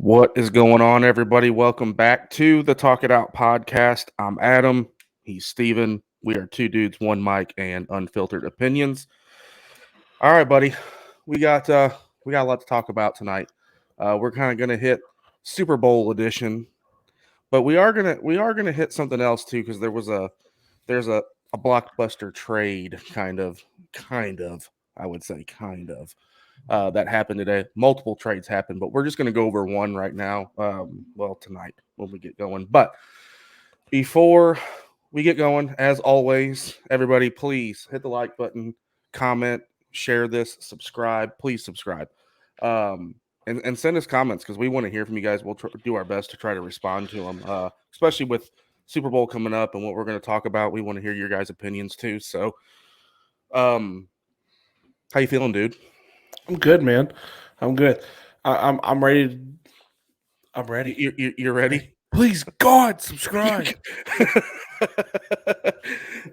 What is going on, everybody? Welcome back to the Talk It Out podcast. I'm Adam. He's Steven. We are two dudes, one mic, and unfiltered opinions. All right, buddy. We got a lot to talk about tonight. We're kind of gonna hit Super Bowl edition, but we are gonna hit something else too, because there's a blockbuster trade kind of I would say that happened today. Multiple trades happened, but we're just going to go over one right now. Tonight when we get going. But before we get going, as always, everybody, please hit the like button, comment, share this, subscribe. Please subscribe. And send us comments because we want to hear from you guys. We'll do our best to try to respond to them, especially with Super Bowl coming up and what we're going to talk about. We want to hear your guys' opinions too. So, how you feeling, dude? I'm good, man. I'm good. I'm ready. I'm ready. You're ready? Please, God, subscribe.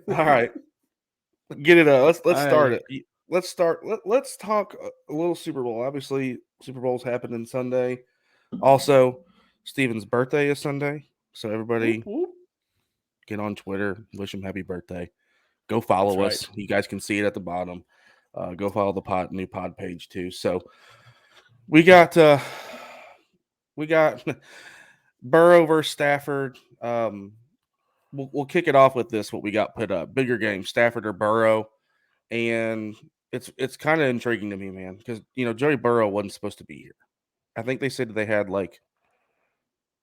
All right, get it up. Let's start it. Let's start. Let's talk a little Super Bowl. Obviously, Super Bowl's happening Sunday. Also, Steven's birthday is Sunday, so everybody get on Twitter, wish him happy birthday. Go follow us. Right. You guys can see it at the bottom. Go follow the new pod page too. So we got Burrow versus Stafford. We'll kick it off with this. What we got put up: bigger game, Stafford or Burrow, and it's kind of intriguing to me, man, because Joey Burrow wasn't supposed to be here. I think they said they had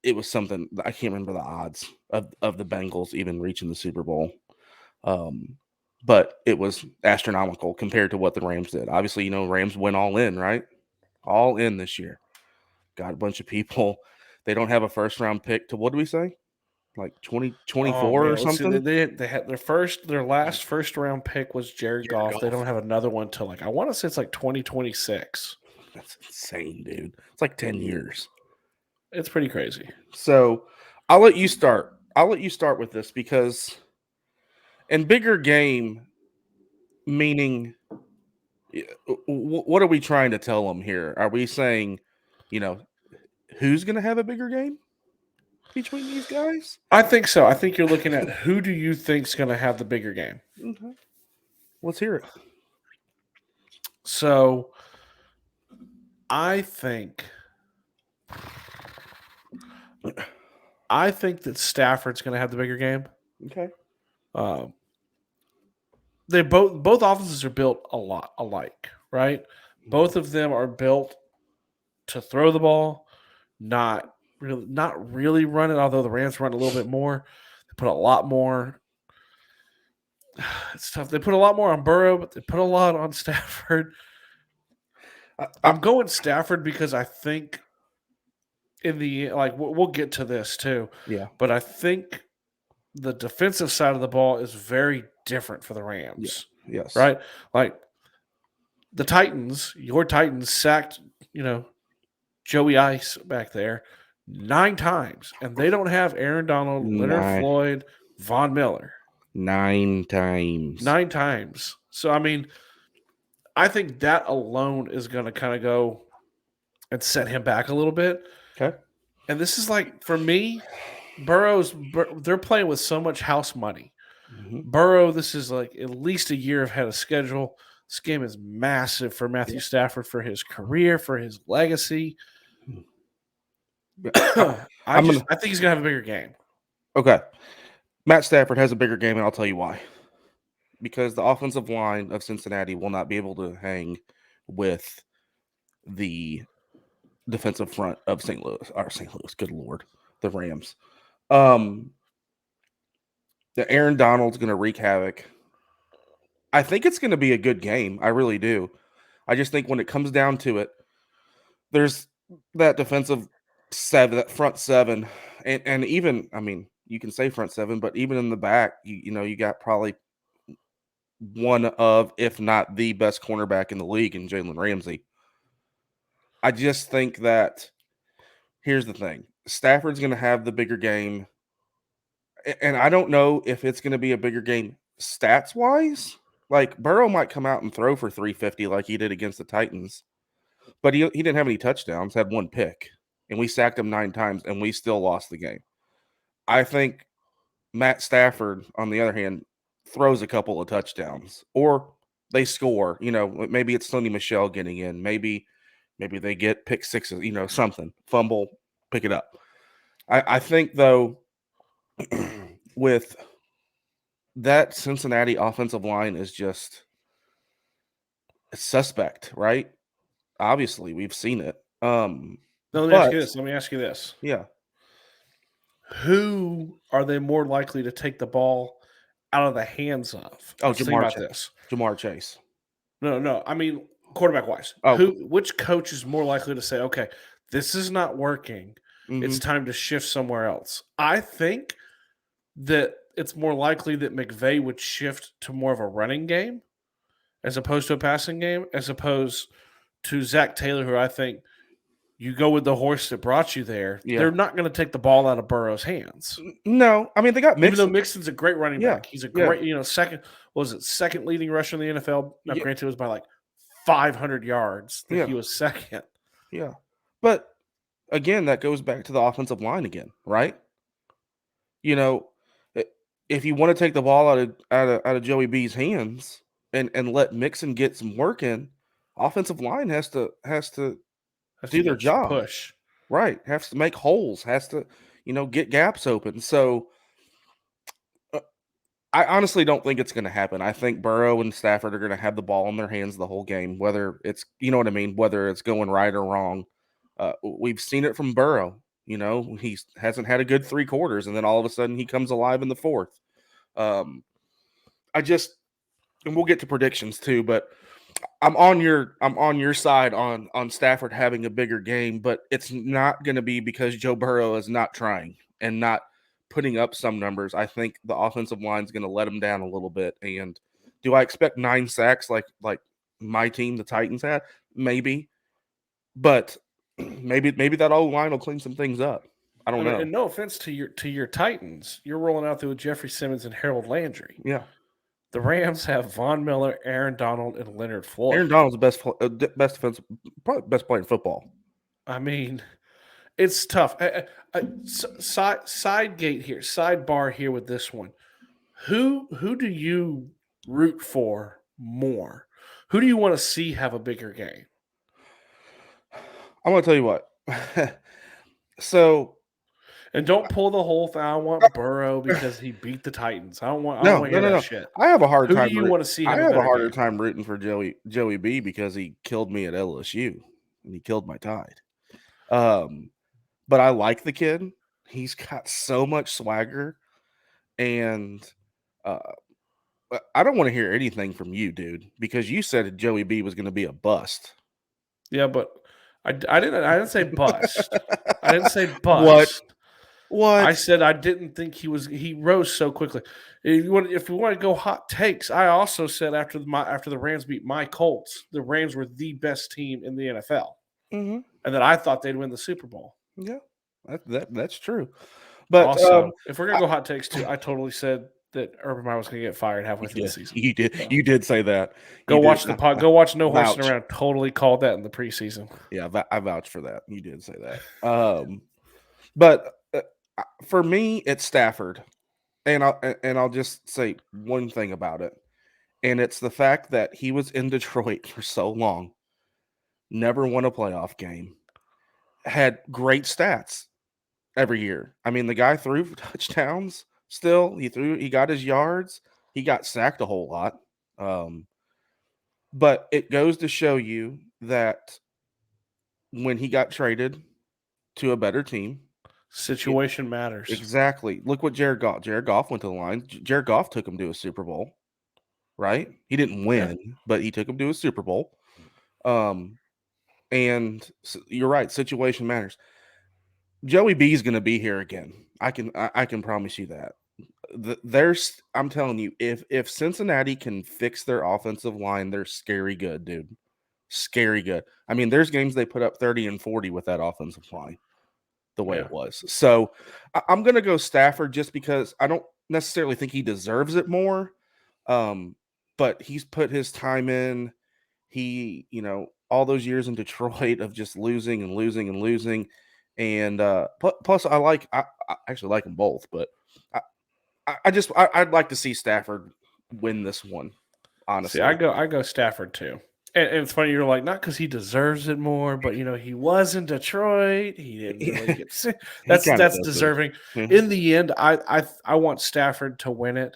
it was something, I can't remember the odds of the Bengals even reaching the Super Bowl. But it was astronomical compared to what the Rams did. Obviously, Rams went all in, right? All in this year. Got a bunch of people. They don't have a first-round pick to, what do we say? Like 2024 or something? See, they had their last first-round pick was Jared Goff. They don't have another one till I want to say it's 2026. That's insane, dude. It's 10 years. It's pretty crazy. So I'll let you start. I'll let you start with this because... And bigger game, meaning, what are we trying to tell them here? Are we saying, who's going to have a bigger game between these guys? I think so. I think you're looking at who do you think's going to have the bigger game? Mm-hmm. Let's hear it. So, I think that Stafford's going to have the bigger game. Okay. They both offenses are built a lot alike, right? Both of them are built to throw the ball, not really run it. Although the Rams run a little bit more, they put a lot more. It's tough. They put a lot more on Burrow, but they put a lot on Stafford. I'm going Stafford because I think in the we'll get to this too. Yeah, but I think the defensive side of the ball is very different for the Rams. Yeah. Yes. Right? The Titans, your Titans sacked, Joey Ice back there 9 times. And they don't have Aaron Donald, Leonard Floyd, Von Miller. 9 times. 9 times. So, I think that alone is going to kind of go and set him back a little bit. Okay. And this is for me, they're playing with so much house money. Mm-hmm. Burrow, this is at least a year ahead of schedule. This game is massive for Matthew Stafford, for his career, for his legacy. I think he's going to have a bigger game. Okay. Matt Stafford has a bigger game, and I'll tell you why. Because the offensive line of Cincinnati will not be able to hang with the defensive front of St. Louis. Good Lord. The Rams. The Aaron Donald's going to wreak havoc. I think it's going to be a good game. I really do. I just think when it comes down to it, there's that defensive 7, that front 7, and even, you can say front 7, but even in the back, you got probably one of, if not the best cornerback in the league in Jalen Ramsey. I just think that, here's the thing. Stafford's going to have the bigger game, and I don't know if it's going to be a bigger game stats-wise. Burrow might come out and throw for 350 like he did against the Titans, but he didn't have any touchdowns, had 1 pick. and we sacked him 9 times, and we still lost the game. I think Matt Stafford, on the other hand, throws a couple of touchdowns, or they score. Maybe it's Sonny Michel getting in. Maybe they get pick sixes. Something fumble, pick it up. I think though, with that Cincinnati offensive line is just suspect, right? Obviously, we've seen it. Now, let me ask you this. Yeah. Who are they more likely to take the ball out of the hands of? Oh, Let's think about Chase. this. Jamar Chase. No. I mean, quarterback-wise. Oh. Which coach is more likely to say, okay, this is not working. It's time to shift somewhere else? I think that it's more likely that McVay would shift to more of a running game as opposed to a passing game, as opposed to Zach Taylor, who I think you go with the horse that brought you there. Yeah. They're not going to take the ball out of Burrow's hands. No, I mean they got Mixon. Even though Mixon's a great running back, he's a great, second leading rusher in the NFL. Now, granted, it was by like 500 yards that he was second. Yeah, but again, that goes back to the offensive line again, right? If you want to take the ball out of Joey B's hands and let Mixon get some work in, offensive line has to do their job. Push. Right. Has to make holes, has to, get gaps open. So I honestly don't think it's going to happen. I think Burrow and Stafford are going to have the ball in their hands the whole game, whether it's, whether it's going right or wrong. We've seen it from Burrow. He hasn't had a good 3 quarters, and then all of a sudden he comes alive in the 4th. And we'll get to predictions too, but I'm on your side on Stafford having a bigger game, but it's not going to be because Joe Burrow is not trying and not putting up some numbers. I think the offensive line is going to let him down a little bit. And do I expect 9 sacks like my team, the Titans, had? Maybe, but maybe that old line will clean some things up. I don't know. And no offense to your Titans, you're rolling out there with Jeffrey Simmons and Harold Landry. Yeah. The Rams have Von Miller, Aaron Donald, and Leonard Floyd. Aaron Donald's the best defensive, probably best player in football. I mean, it's tough. Sidebar here with this one. Who do you root for more? Who do you want to see have a bigger game? I'm going to tell you what. So, and don't pull the whole thing. I want Burrow because he beat the Titans. I don't want to hear that shit. I have a hard time. Who do you want to see? I have a harder time rooting for Joey B because he killed me at LSU and he killed my Tide. But I like the kid. He's got so much swagger, and I don't want to hear anything from you, dude, because you said Joey B was going to be a bust. Yeah, but I didn't say bust. I didn't say bust. What? I said I didn't think he rose so quickly. If we want to go hot takes, I also said after the Rams beat my Colts, the Rams were the best team in the NFL, and that I thought they'd win the Super Bowl. Yeah, that's true. But also, if we're gonna go hot takes too, I totally said that Urban Meyer was gonna get fired halfway through the season. You did. So. You did say that. Go watch the pod. Go watch No Horsing Around. Totally called that in the preseason. Yeah, I vouch for that. You did say that. But for me, it's Stafford, and I'll just say one thing about it, and it's the fact that he was in Detroit for so long, never won a playoff game, had great stats every year. I mean, the guy threw touchdowns. Still, he got his yards. He got sacked a whole lot. But it goes to show you that when he got traded to a better team, situation matters. Exactly. Look what Jared Goff. Jared Goff went to the line. Jared Goff took him to a Super Bowl, right? He didn't win, but he took him to a Super Bowl. And you're right. Situation matters. Joey B is going to be here again. I can promise you that. I'm telling you, if Cincinnati can fix their offensive line, they're scary good, dude. Scary good. I mean, there's games they put up 30 and 40 with that offensive line, the way it was. So I'm going to go Stafford just because I don't necessarily think he deserves it more. But he's put his time in. He, all those years in Detroit of just losing and losing and losing. And plus, I actually like them both, but I'd like to see Stafford win this one. Honestly, See, I go Stafford too. And it's funny, you're like, not because he deserves it more, but he was in Detroit. He didn't really get sick. he kind of That's does deserving. it. In the end, I want Stafford to win it.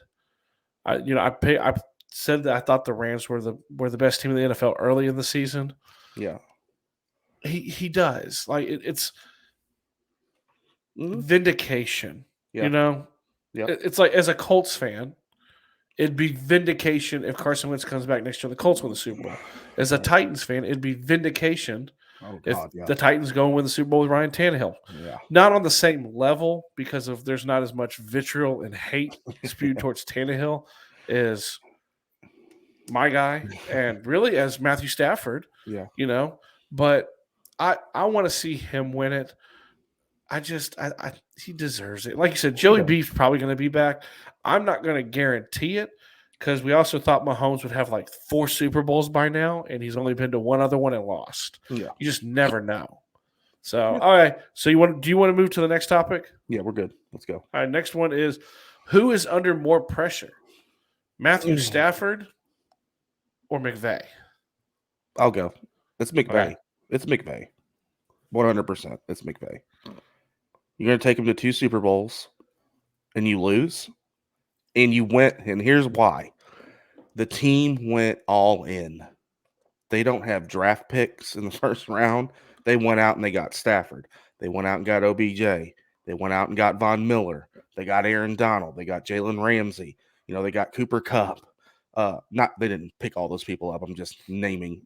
I said that I thought the Rams were the best team in the NFL early in the season. Yeah, He does. Like it's Mhm. vindication. Yeah, yeah, It's like, as a Colts fan, it'd be vindication if Carson Wentz comes back next year and the Colts win the Super Bowl. As a right. Titans fan, it'd be vindication Oh if God, yeah, the Titans go and win the Super Bowl with Ryan Tannehill. yeah, Not on the same level because there's not as much vitriol and hate spewed towards Tannehill as my guy and really as Matthew Stafford, yeah. you know. But I want to see him win it. He deserves it. Like you said, Joey B's probably going to be back. I'm not going to guarantee it because we also thought Mahomes would have like 4 Super Bowls by now, and he's only been to one other one and lost. Yeah. You just never know. So, Yeah. all right. So do you want to move to the next topic? Yeah, we're good. Let's go. All right. Next one is, who is under more pressure, Matthew Stafford or McVay? I'll go. It's McVay. Okay. It's McVay. 100%. It's McVay. You're going to take him to 2 Super Bowls and you lose, and you went, and here's why. The team went all in. They don't have draft picks in the first round. They went out and they got Stafford. They went out and got OBJ. They went out and got Von Miller. They got Aaron Donald. They got Jalen Ramsey. They got Cooper Kupp. They didn't pick all those people up. I'm just naming,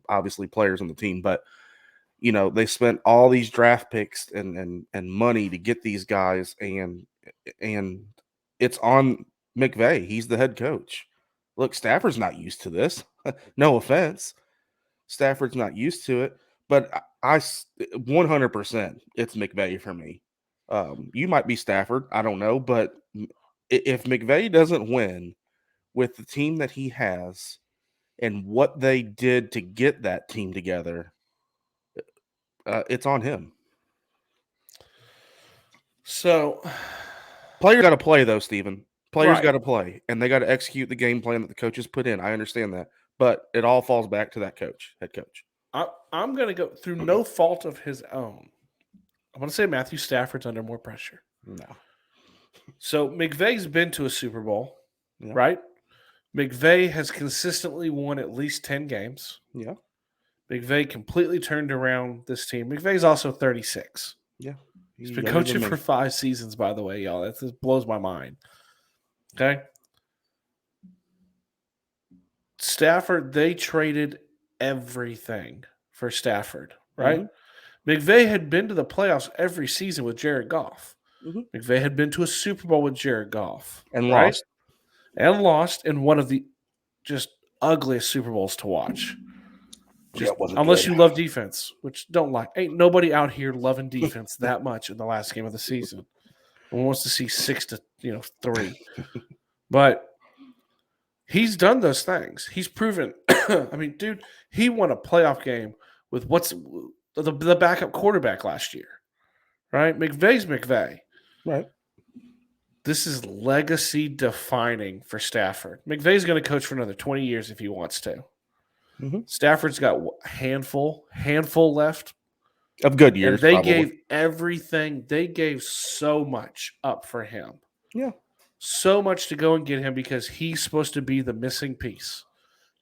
obviously, players on the team. But they spent all these draft picks and money to get these guys, and it's on McVay. He's the head coach. Look, Stafford's not used to this. No offense. Stafford's not used to it, but I 100% it's McVay for me. You might be Stafford, I don't know, but if McVay doesn't win with the team that he has and what they did to get that team together, it's on him. So, players got to play though, Steven. Players Right. got to play, and they got to execute the game plan that the coaches put in. I understand that, but it all falls back to that head coach. I'm going to go through no fault of his own. I'm going to say Matthew Stafford's under more pressure. No. So McVay's been to a Super Bowl, Yeah. right? McVay has consistently won at least 10 games. Yeah. McVay completely turned around this team. McVay's also 36. Yeah. He's been coaching for 5 seasons, by the way, y'all. That just blows my mind. Okay? Stafford, they traded everything for Stafford, right? Mm-hmm. McVay had been to the playoffs every season with Jared Goff. Mm-hmm. McVay had been to a Super Bowl with Jared Goff. And right? lost. And lost in one of the just ugliest Super Bowls to watch. Unless you love defense, which don't like. Ain't nobody out here loving defense that much in the last game of the season. One wants to see 6-3. But he's done those things. He's proven. I mean, dude, he won a playoff game with the backup quarterback last year, right? McVay's McVay. Right. This is legacy defining for Stafford. McVay's going to coach for another 20 years if he wants to. Mm-hmm. Stafford's got handful left of good years. And they gave everything. They gave so much up for him. Yeah. So much to go and get him because he's supposed to be the missing piece.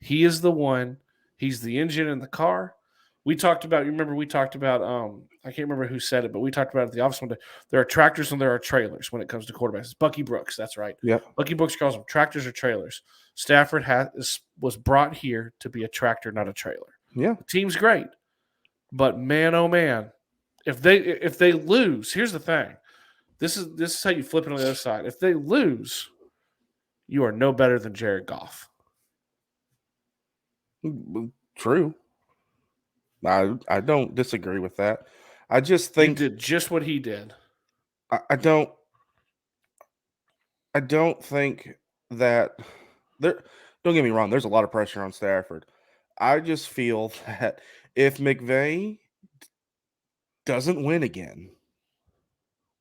He is the one. He's the engine in the car. We talked about, I can't remember who said it, but we talked about it at the office one day. There are tractors and there are trailers when it comes to quarterbacks. It's Bucky Brooks. That's right. Yeah. Bucky Brooks calls them tractors or trailers. Stafford was brought here to be a tractor, not a trailer. Yeah. The team's great. But man, oh man, if they lose, here's the thing. This is how you flip it on the other side. If they lose, you are no better than Jared Goff. True. I don't disagree with that. I just think you did just what he did. I don't think that there. Don't get me wrong. There's a lot of pressure on Stafford. I just feel that if McVay doesn't win again,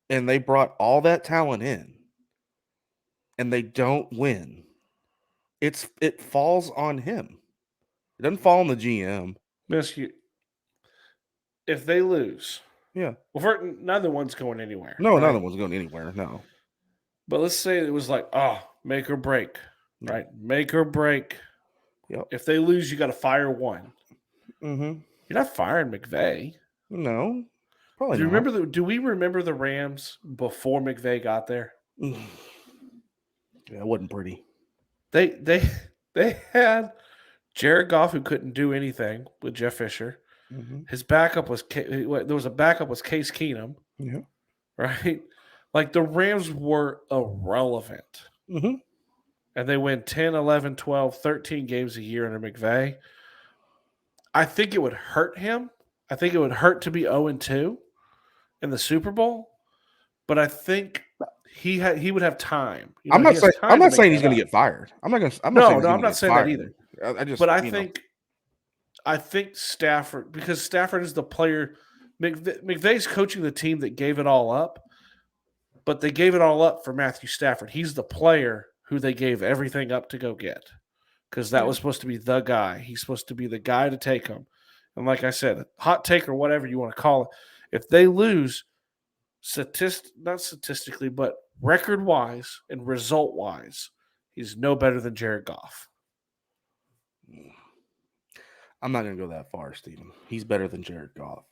and they brought all that talent in, and they don't win, it falls on him. It doesn't fall on the GM. If they lose, Yeah. well, neither one's going anywhere. No, right? neither one's going anywhere. No. But let's say it was like, make or break, Yeah. right? Make or break. Yep. If they lose, you got to fire one. Mm-hmm. You're not firing McVay. No, probably Do you not. remember do we remember the Rams before McVay got there? Yeah, it wasn't pretty. They had Jared Goff, who couldn't do anything with Jeff Fisher. Mm-hmm. His backup was there was a backup was Case Keenum. Yeah. Right? Like the Rams were irrelevant. Mm-hmm. And they win 10, 11, 12, 13 games a year under McVay. I think it would hurt him. I think it would hurt to be 0-2 in the Super Bowl. But I think he would have time. I'm not saying he's going to get fired. I'm not saying that either. But I think Stafford, because Stafford is the player. McVay's coaching the team that gave it all up, but they gave it all up for Matthew Stafford. He's the player who they gave everything up to go get, because that was supposed to be the guy. He's supposed to be the guy to take him. And like I said, hot take or whatever you want to call it, if they lose, not statistically, but record-wise and result-wise, he's no better than Jared Goff. I'm not going to go that far, Steven. He's better than Jared Goff.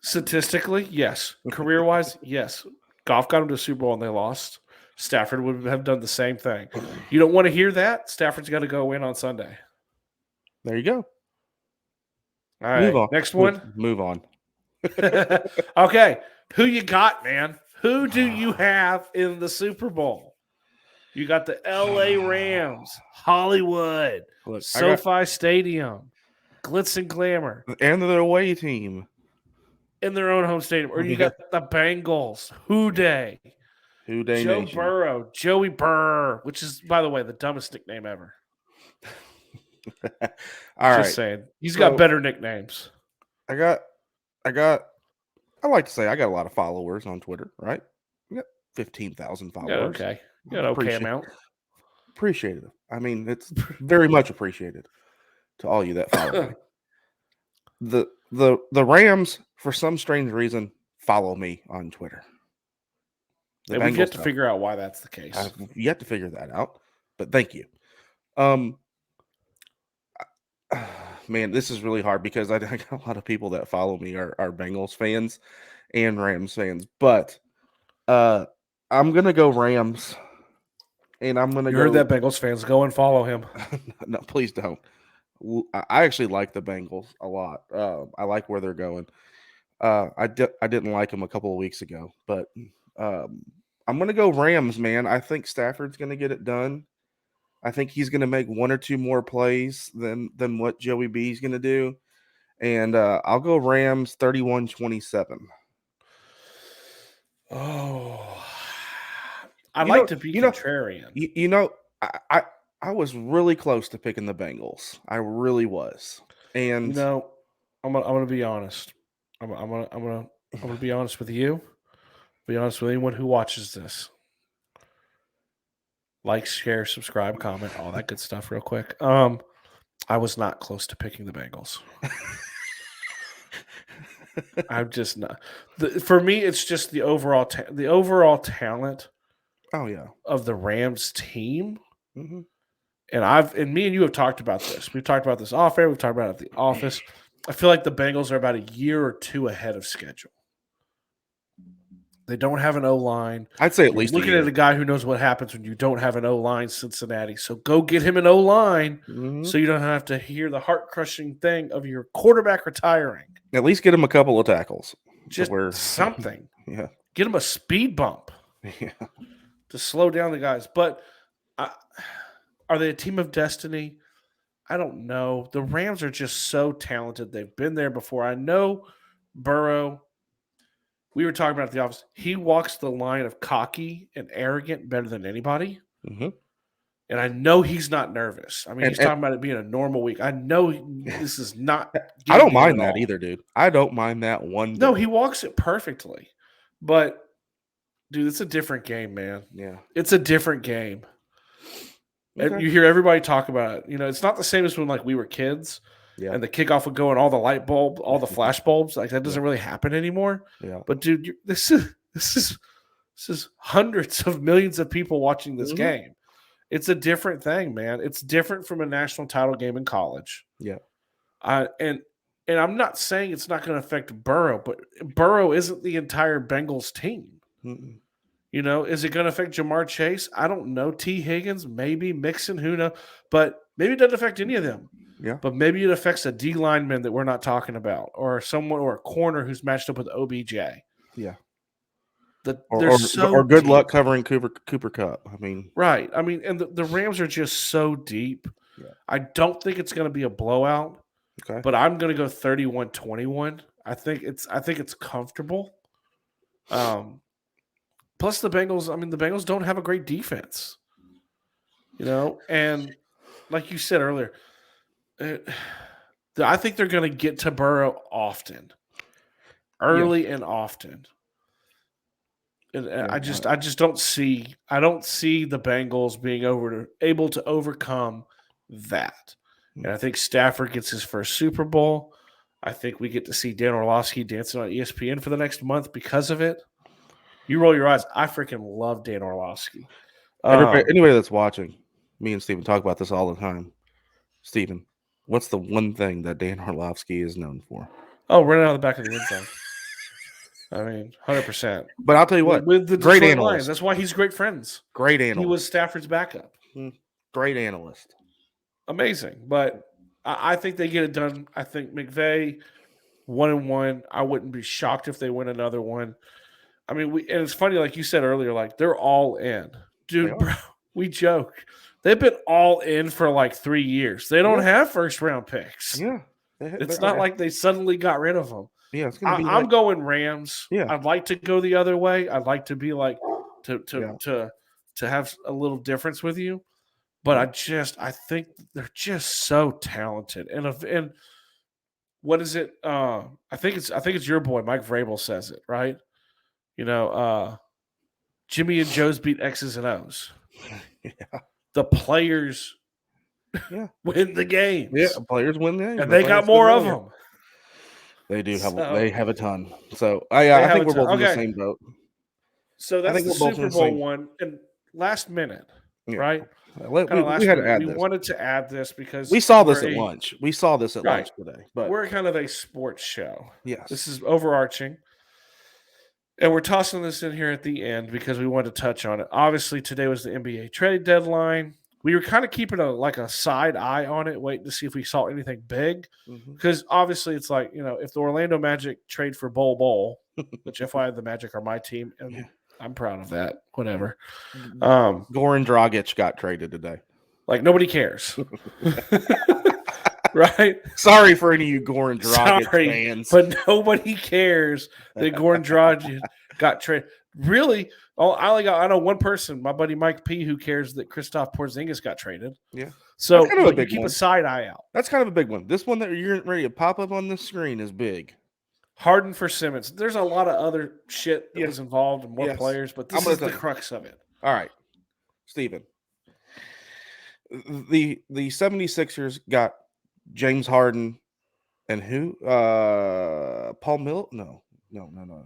Statistically, yes. Career-wise, yes. Goff got him to a Super Bowl and they lost. Stafford would have done the same thing. You don't want to hear that? Stafford's got to go in on Sunday. There you go. All right. Move on. Next one. Move on. Okay. Who you got, man? Who do you have in the Super Bowl? You got the L.A. Rams, Hollywood, SoFi Stadium, glitz and glamour. And their away team. In their own home stadium. Or you got the Bengals, Houday. Joe Nation. Burrow, Joey Burr, which is, by the way, the dumbest nickname ever. All Just saying. He's got better nicknames. I like to say I got a lot of followers on Twitter, right? I got 15,000 followers. Yeah, okay. You got okay amount. Appreciate it. I mean, it's very much appreciated to all you that follow me. The Rams, for some strange reason, follow me on Twitter. And we get to figure out why that's the case. I've yet to figure that out, but thank you. Man, this is really hard because I got a lot of people that follow me are Bengals fans and Rams fans, but I'm gonna go Rams, and I'm gonna. You heard that, Bengals fans? Go and follow him. No, please don't. I actually like the Bengals a lot. I like where they're going. I didn't like them a couple of weeks ago, but I'm going to go Rams, man. I think Stafford's going to get it done. I think he's going to make one or two more plays than what Joey B is going to do. And I'll go Rams 31-27. Oh, I like to be contrarian. I was really close to picking the Bengals. I really was. And I'm gonna be honest. I'm gonna be honest with you. Be honest with anyone who watches this. Like, share, subscribe, comment, all that good stuff real quick. I was not close to picking the Bengals. I'm just not. For me, it's just the overall talent. Oh yeah, of the Rams team. Mm-hmm. And me and you have talked about this. We've talked about this off air. We've talked about it at the office. I feel like the Bengals are about a year or two ahead of schedule. They don't have an O-line. I'd say at least looking at a guy who knows what happens when you don't have an O-line, Cincinnati. So go get him an O-line so you don't have to hear the heart-crushing thing of your quarterback retiring. At least get him a couple of tackles. Just something. Yeah. Get him a speed bump. Yeah. To slow down the guys. But are they a team of destiny? I don't know. The Rams are just so talented. They've been there before. I know Burrow. We were talking about at the office. He walks the line of cocky and arrogant better than anybody. Mm-hmm. And I know he's not nervous. I mean, he's And talking about it being a normal week. I know this is not. I don't getting mind at that all. either, dude. I don't mind that one bit. No, he walks it perfectly. But, dude, it's a different game, man. Yeah. It's a different game. Okay. You hear everybody talk about it. You know, it's not the same as when like we were kids Yeah. and the kickoff would go and all the light bulb, all the flash bulbs. Like that doesn't really happen anymore. Yeah. But dude, this is hundreds of millions of people watching this game. It's a different thing, man. It's different from a national title game in college. Yeah. And I'm not saying it's not going to affect Burrow, but Burrow isn't the entire Bengals team. Mm-mm. You know, is it going to affect Jamar Chase? I don't know. T. Higgins, maybe. Mixon, who knows? But maybe it doesn't affect any of them. Yeah. But maybe it affects a D lineman that we're not talking about, or someone, or a corner who's matched up with OBJ. Yeah. So or good deep. luck covering Cooper Kupp. I mean, right. I mean, and the Rams are just so deep. Yeah. I don't think it's going to be a blowout. Okay. But I'm going to go 31-21. I think it's comfortable. Plus the Bengals, I mean, the Bengals don't have a great defense. You know, and like you said earlier, I think they're going to get to Burrow often. Early and often. And I just don't see the Bengals being able to overcome that. And I think Stafford gets his first Super Bowl. I think we get to see Dan Orlovsky dancing on ESPN for the next month because of it. You roll your eyes. I freaking love Dan Orlovsky. Anybody that's watching, me and Steven talk about this all the time. Steven, what's the one thing that Dan Orlovsky is known for? Oh, running out of the back of the end zone. I mean, 100%. But I'll tell you what, with the great Detroit analyst. Lions, that's why he's great friends. Great analyst. He was Stafford's backup. Great analyst. Amazing. But I think they get it done. I think McVay 1-1. I wouldn't be shocked if they win another one. I mean, and it's funny, like you said earlier, like they're all in. Dude, bro, we joke. They've been all in for like 3 years. They don't have first round picks. Yeah. It's not like they suddenly got rid of them. Yeah, it's gonna be I'm going Rams. Yeah. I'd like to go the other way. I'd like to be like to have a little difference with you. But I think they're just so talented. And what is it? I think it's your boy, Mike Vrabel says it, right? You know, Jimmy and Joe's beat X's and O's. Yeah. The players win the games. Yeah, players win the games. And they got more of them. They do have they have a ton. So I think we're both in the same boat. So that's the Super Bowl one. And last minute, right? We had to add this. We wanted to add this because we saw this at lunch. We saw this at lunch today. But we're kind of a sports show. Yes. This is overarching. And we're tossing this in here at the end because we wanted to touch on it. Obviously, today was the NBA trade deadline. We were kind of keeping a side eye on it, waiting to see if we saw anything big. Because obviously it's like, you know, if the Orlando Magic trade for Bol, which FYI the Magic are my team, and I'm proud of that, whatever. Goran Dragic got traded today. Like nobody cares. Right? Sorry for any of you Goran Dragic fans. But nobody cares that Goran Dragic got traded. Really? I know one person, my buddy Mike P, who cares that Kristaps Porzingis got traded. Yeah. So you keep a side eye out. That's kind of a big one. This one that you're ready to pop up on the screen is big. Harden for Simmons. There's a lot of other shit that was involved and more players, but this is the crux of it. All right. Steven. The 76ers got James Harden and who? Paul Mill? No.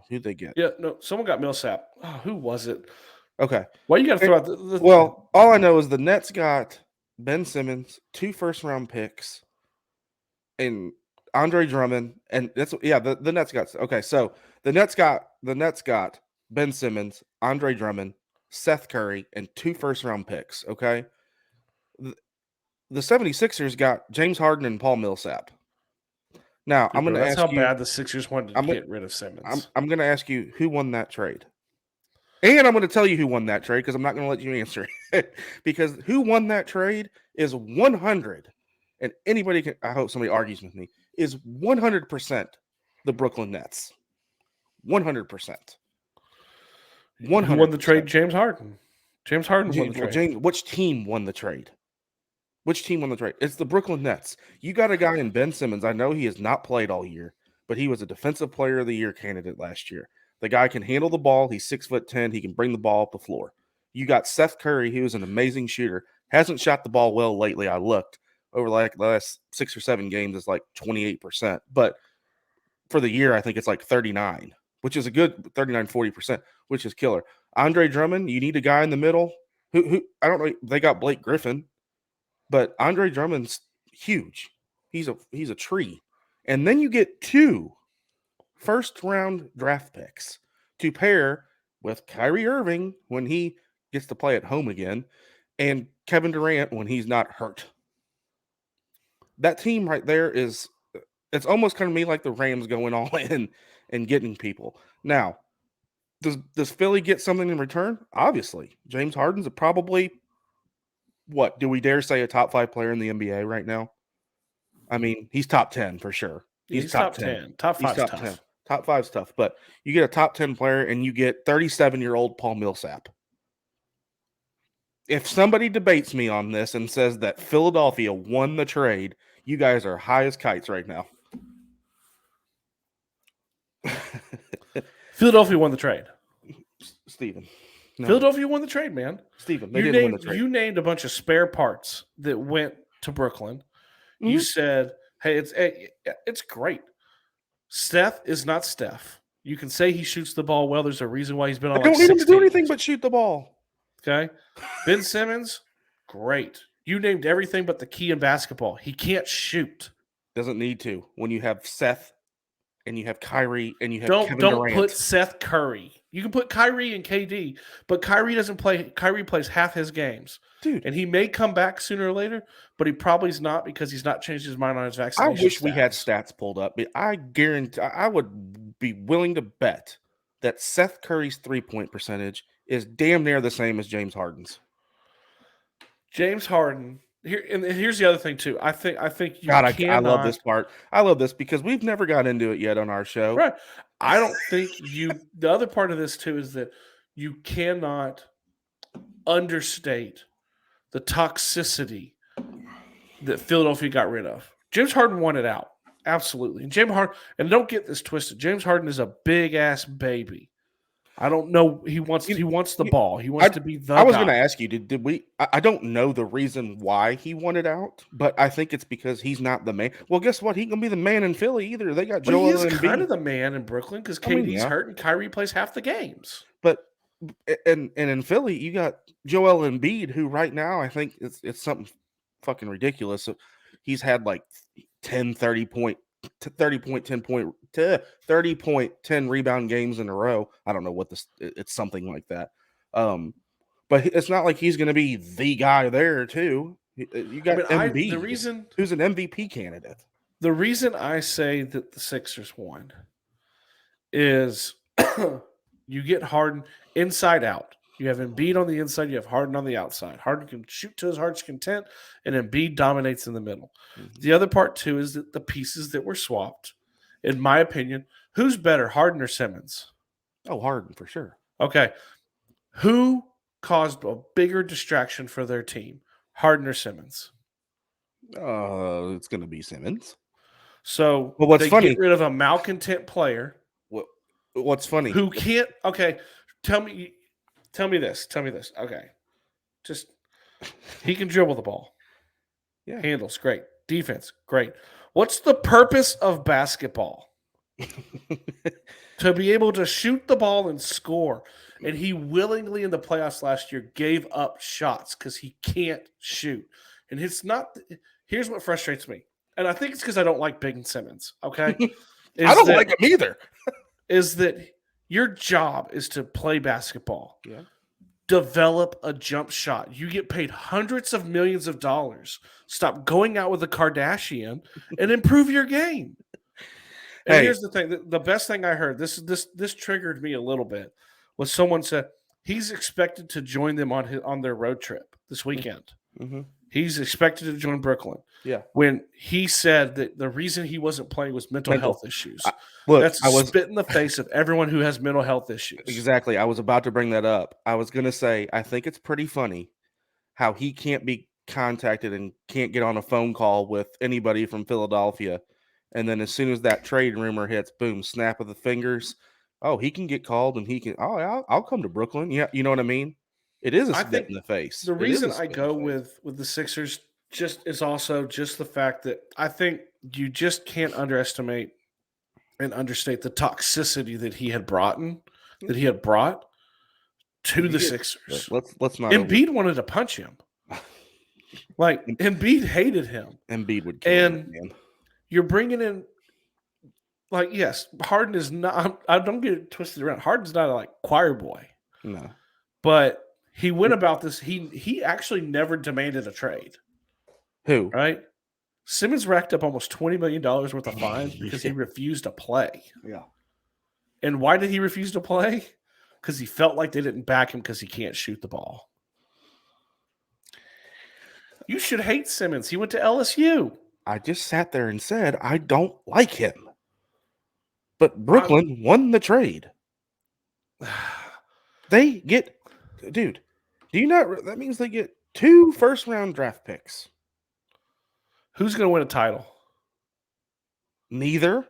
Who'd they get? Yeah, no. Someone got Millsap. Oh, who was it? Okay. Why you got to throw out Well, all I know is the Nets got Ben Simmons, 2 first-round picks, and Andre Drummond, and that's the Nets got. Okay, so the Nets got Ben Simmons, Andre Drummond, Seth Curry, and 2 first-round picks. Okay. The 76ers got James Harden and Paul Millsap. Now, I'm going to ask you. That's how bad the Sixers wanted to get rid of Simmons. I'm going to ask you who won that trade. And I'm going to tell you who won that trade because I'm not going to let you answer it. Because who won that trade is 100. And anybody can, I hope somebody argues with me, is 100% the Brooklyn Nets. 100%. Who won the trade? James Harden. James Harden won the trade. James, which team won the trade? Which team won the trade? It's the Brooklyn Nets. You got a guy in Ben Simmons. I know he has not played all year, but he was a Defensive Player of the Year candidate last year. The guy can handle the ball. He's 6'10". He can bring the ball up the floor. You got Seth Curry, who is an amazing shooter. Hasn't shot the ball well lately. I looked over like the last 6 or 7 games. It's like 28%. But for the year, I think it's like 39, which is a good 39, 40%, which is killer. Andre Drummond, you need a guy in the middle. Who I don't know. They got Blake Griffin. But Andre Drummond's huge. He's a tree. And then you get 2 first-round draft picks to pair with Kyrie Irving when he gets to play at home again and Kevin Durant when he's not hurt. That team right there it's almost kind of me like the Rams going all in and getting people. Now, does Philly get something in return? Obviously. James Harden's probably – what, do we dare say a top 5 player in the NBA right now? I mean, he's top 10 for sure. He's top 10. Top 5's tough. 10. Top 5's tough, but you get a top 10 player and you get 37-year-old Paul Millsap. If somebody debates me on this and says that Philadelphia won the trade, you guys are high as kites right now. Philadelphia won the trade. Steven. No. Philadelphia won the trade, man. Steven, they didn't win the trade. You named a bunch of spare parts that went to Brooklyn. Mm-hmm. You said, hey, it's great. Steph is not Steph. You can say he shoots the ball well. There's a reason why he's been on. I don't need him to do anything but shoot the ball. Okay. Ben Simmons, great. You named everything but the key in basketball. He can't shoot. Doesn't need to. When you have Seth and you have Kyrie and you have Kevin Durant. Don't put Seth Curry. You can put Kyrie and KD, but Kyrie doesn't play. Kyrie plays half his games. Dude. And he may come back sooner or later, but he probably is not because he's not changed his mind on his vaccination. I wish we had stats pulled up, but I guarantee I would be willing to bet that Seth Curry's 3-point percentage is damn near the same as James Harden's. James Harden. Here's the other thing too. I think you God, I love this part. I love this because we've never got into it yet on our show. Right. I don't think the other part of this too is that you cannot understate the toxicity that Philadelphia got rid of. James Harden wanted out. Absolutely. And James Harden, and don't get this twisted, James Harden is a big ass baby. I don't know. He wants the ball. He wants to be the guy. I was going to ask you, did we – I don't know the reason why he wanted out, but I think it's because he's not the man. Well, guess what? He ain't going to be the man in Philly either. They got Joel Embiid. He's kind of the man in Brooklyn because KD's hurt and Kyrie plays half the games. But and in Philly, you got Joel Embiid, who right now I think it's something fucking ridiculous. So he's had like 10 30-point 10 rebound games in a row. I don't know what it's something like that. But it's not like he's going to be the guy there too. You got Embiid, who's an MVP candidate. The reason I say that the Sixers won is you get Harden inside out. You have Embiid on the inside. You have Harden on the outside. Harden can shoot to his heart's content, and Embiid dominates in the middle. Mm-hmm. The other part, too, is that the pieces that were swapped, in my opinion, who's better, Harden or Simmons? Oh, Harden, for sure. Okay. Who caused a bigger distraction for their team, Harden or Simmons? It's going to be Simmons. So what's funny? Get rid of a malcontent player. What's funny? Who can't – okay, tell me this. Okay. Just he can dribble the ball. Yeah. Handles, great. Defense, great. What's the purpose of basketball? To be able to shoot the ball and score. And he willingly in the playoffs last year gave up shots because he can't shoot. And it's not – here's what frustrates me. And I think it's because I don't like Big Simmons, okay? I don't like him either. Is that your job is to play basketball. Yeah. Develop a jump shot. You get paid hundreds of millions of dollars. Stop going out with a Kardashian and improve your game. And here's the thing. The best thing I heard, this triggered me a little bit, was someone said he's expected to join them on their road trip this weekend. Mm-hmm. He's expected to join Brooklyn. Yeah. when he said that the reason he wasn't playing was mental health issues. Look, That's a spit in the face of everyone who has mental health issues. exactly. I was about to bring that up. I was going to say, I think it's pretty funny how he can't be contacted and can't get on a phone call with anybody from Philadelphia. And then as soon as that trade rumor hits, boom, snap of the fingers. Oh, he can get called and he can, I'll come to Brooklyn. Yeah. You know what I mean? It is a I spit think in the face. the It is reason a I spit in go the face. with the Sixers is also just the fact that I think you just can't underestimate and understate the toxicity that he had brought to the Sixers. Let's not Embiid wanted to punch him. Like Embiid hated him. Embiid would kill him, And man. you're bringing in, like, yes, Harden is not. I don't get it twisted around. Harden's not a like choir boy, No. but he went about this. He actually never demanded a trade. Who? Right? Simmons racked up almost $20 million worth of fines because he refused to play. Yeah. And why did he refuse to play? Because he felt like they didn't back him because he can't shoot the ball. You should hate Simmons. He went to LSU. I just sat there and said, I don't like him. But Brooklyn won the trade. They get, dude, do you not, that means they get 2 first-round draft picks. Who's going to win a title? Neither.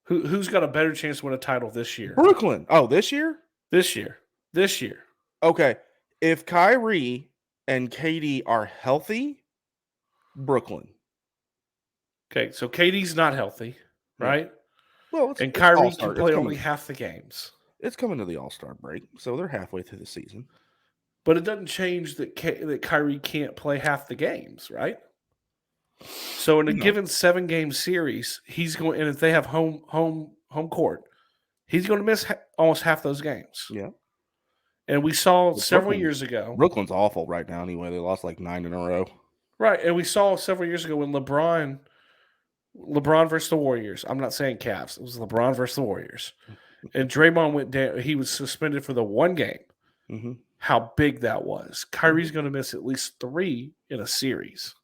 Who's got a better chance to win a title this year? Brooklyn. Oh, this year? This year. Okay. If Kyrie and KD are healthy, Brooklyn. Okay, so KD's not healthy, right? Well, and Kyrie All-Star. can play only half the games. It's coming to the All-Star break, so they're halfway through the season. But it doesn't change that Kyrie can't play half the games, right? So in a given 7-game series, he's going, and if they have home court, he's going to miss almost half those games. Yeah. And we saw several years ago. Brooklyn's awful right now anyway. They lost like 9 in a row. Right. And we saw several years ago when LeBron versus the Warriors. I'm not saying Cavs. It was LeBron versus the Warriors. And Draymond went down. He was suspended for the 1 game. Mm-hmm. How big that was. Kyrie's going to miss at least 3 in a series.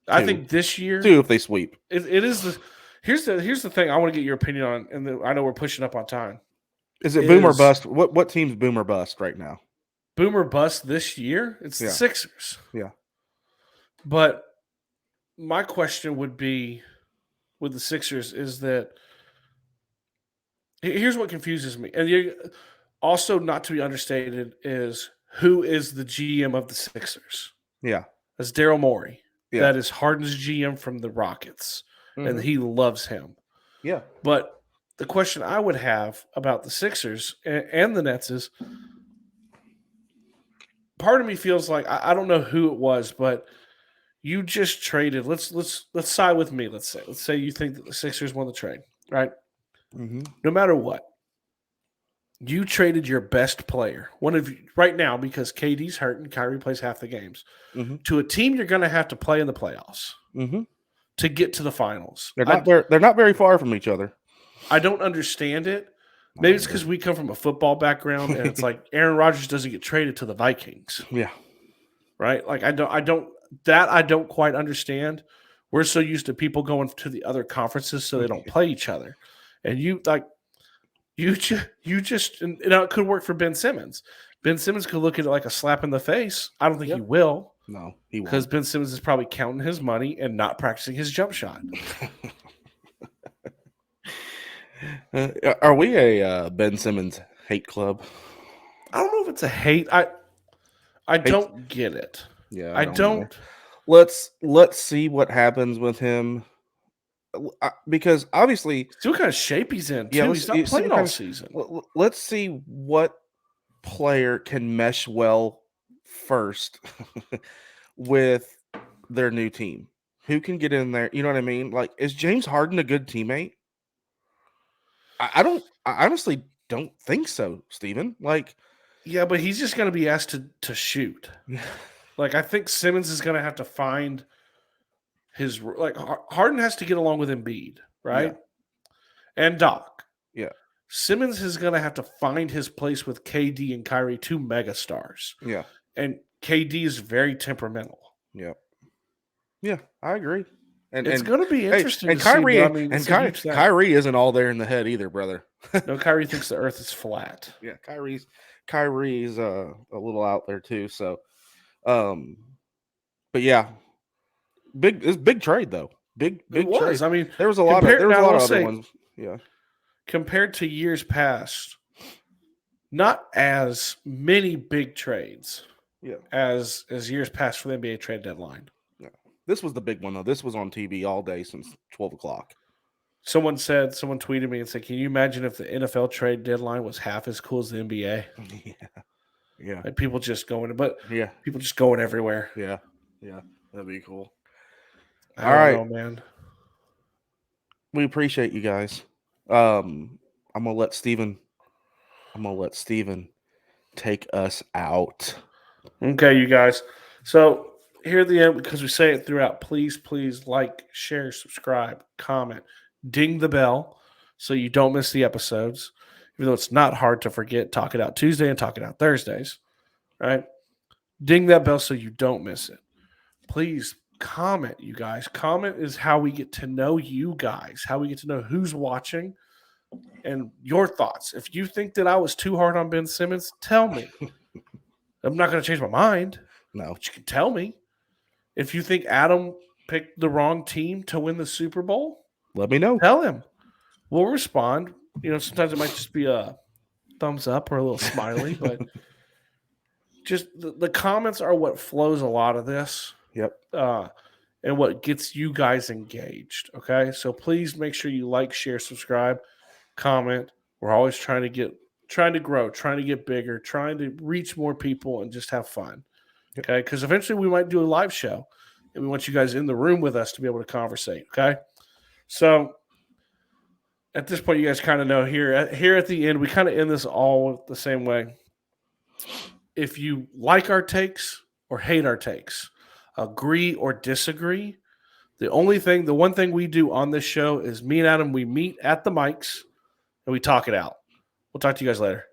2. I think this year 2 if they sweep. It is the here's the thing I want to get your opinion on, and I know we're pushing up on time. Is it boom or bust? What team's boom or bust right now? Boom or bust this year? It's the Sixers. Yeah. But my question would be with the Sixers is that here's what confuses me. And also not to be understated is who is the GM of the Sixers? Yeah. That's Daryl Morey. Yeah. That is Harden's GM from the Rockets. Mm-hmm. And he loves him. Yeah. But the question I would have about the Sixers and the Nets is part of me feels like I don't know who it was, but you just traded. Let's side with me. Let's say you think that the Sixers won the trade, right? Mm-hmm. No matter what, you traded your best player, one of you right now because KD's hurt and Kyrie plays half the games, to a team you're going to have to play in the playoffs to get to the finals. They're not very far from each other. I don't understand it. Maybe it's because we come from a football background, and it's like Aaron Rodgers doesn't get traded to the Vikings. Yeah, right. Like I don't quite understand. We're so used to people going to the other conferences so they don't play each other, and you just and it could work for Ben Simmons. Ben Simmons could look at it like a slap in the face. I don't think he will. No, he won't. Because Ben Simmons is probably counting his money and not practicing his jump shot. Are we a Ben Simmons hate club? I don't know if it's a hate. I don't get it. Yeah, I don't. Let's see what happens with him, because obviously, see what kind of shape he's in. Too. He's not playing all season. Let's see what player can mesh well first with their new team. Who can get in there? You know what I mean? Like, is James Harden a good teammate? I honestly don't think so, Steven. Like, yeah, but he's just going to be asked to shoot. Like, I think Simmons is going to have to find his, like, Harden has to get along with Embiid, right? Yeah. And Doc. Yeah. Simmons is going to have to find his place with KD and Kyrie, 2 megastars. Yeah. And KD is very temperamental. Yeah. Yeah, I agree. It's And going to be hey, interesting and to see, but I Kyrie mean, and it's a huge thing. Kyrie isn't all there in the head either, brother. No, Kyrie thinks the Earth is flat. Yeah, Kyrie's a little out there too. So, um, but yeah, it's big trade though. It Big was. trade. I mean, There was a lot of other ones. Yeah, compared to years past, not as many big trades. yeah, as years past for the NBA trade deadline. yeah. This was the big one though. This was on TV all day since 12 o'clock. Someone tweeted me and said, "Can you imagine if the NFL trade deadline was half as cool as the NBA?" Yeah, Like people just going, but yeah, people just going everywhere. yeah. That'd be cool. I All don't right, know, man. we appreciate you guys. I'm gonna let Steven take us out. Okay, you guys. So here at the end, because we say it throughout, please like, share, subscribe, comment, ding the bell so you don't miss the episodes. Even though it's not hard to forget, Talk It Out Tuesday and Talk It Out Thursdays, right? Ding that bell so you don't miss it. Please comment, you guys. Comment is how we get to know you guys, how we get to know who's watching and your thoughts. If you think that I was too hard on Ben Simmons, tell me. I'm not going to change my mind. No, But you can tell me. If you think Adam picked the wrong team to win the Super Bowl, let me know. tell him. We'll respond. Sometimes it might just be a thumbs up or a little smiley, but just the comments are what flows a lot of this. Yep. And what gets you guys engaged. Okay. So please make sure you like, share, subscribe, comment. We're always trying to grow, trying to get bigger, trying to reach more people and just have fun. Okay. Because eventually we might do a live show and we want you guys in the room with us to be able to conversate. Okay. So at this point, you guys kind of know here at the end, we kind of end this all the same way. If you like our takes or hate our takes, agree or disagree, the one thing we do on this show is me and Adam, we meet at the mics and we talk it out. We'll talk to you guys later.